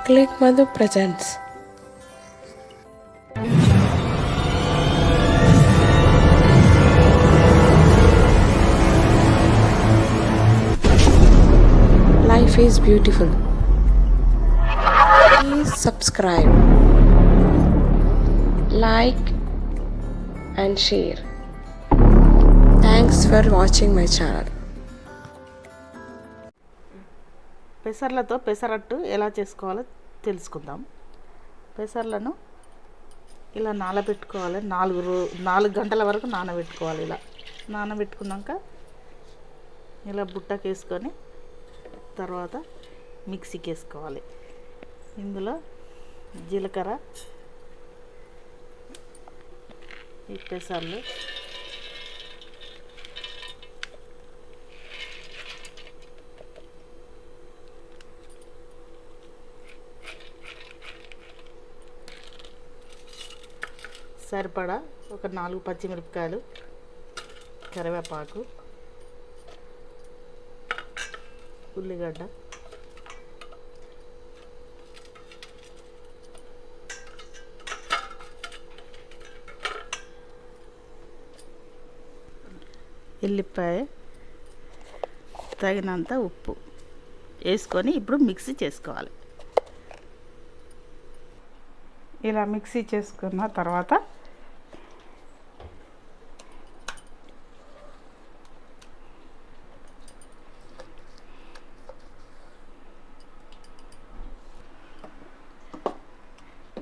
Click Madhu presents. Life is beautiful. Please subscribe, like and share. Thanks for watching my channel. పెసర్లతో pesarattu ఎలా చేసుకోవాలో తెలుసుకుందాం. పెసర్లను ఇలా నానబెట్టుకోవాలి. 4 గంటల వరకు నానబెట్టుకోవాలి. ఇలా నానబెట్టుకున్నాక ఇలా బుట్టకి వేసుకొని తర్వాత మిక్సీకి వేసుకోవాలి. ఇందులో జీలకర్ర, ఈ పెసర్లు, సరిపడా ఒక 4 పచ్చిమిరపకాయలు, కరివేపాకు, ఉల్లిగడ్డ, ఎల్లిపాయ, తగినంత ఉప్పు వేసుకొని ఇప్పుడు మిక్సీ చేసుకోవాలి. ఇలా మిక్సీ చేసుకున్న తర్వాత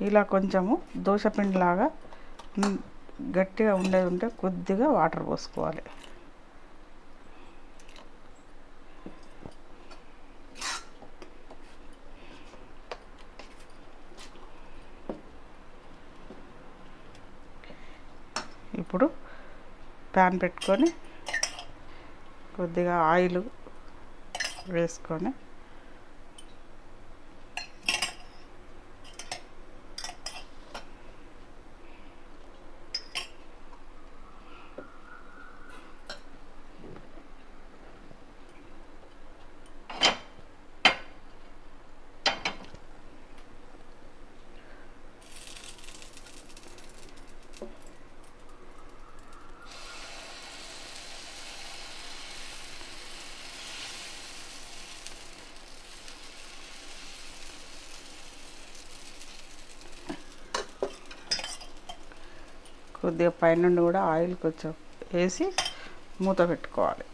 ఇలా కొంచెము దోశపిండిలాగా గట్టిగా ఉండేది ఉంటే కొద్దిగా వాటర్ పోసుకోవాలి. ఇప్పుడు ప్యాన్ పెట్టుకొని కొద్దిగా ఆయిల్ వేసుకొని కొద్దిగా పైనుండి కూడా ఆయిల్ కొంచెం వేసి మూత పెట్టుకోవాలి.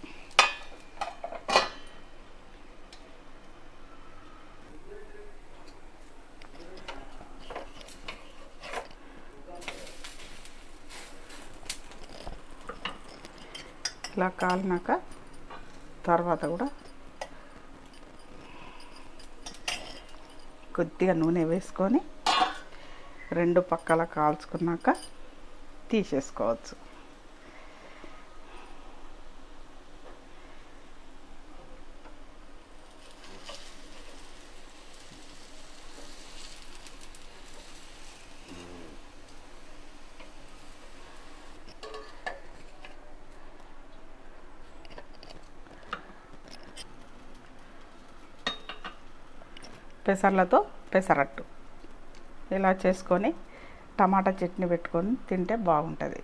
ఇలా కాలినాక తర్వాత కూడా కొద్దిగా నూనె వేసుకొని 2 పక్కల కాల్చుకున్నాక తీసేసుకోవచ్చు. పెసర్లతో పెసరట్టు ఇలా చేసుకొని టమాటా చట్నీ పెట్టుకొని తింటే బాగుంటుంది.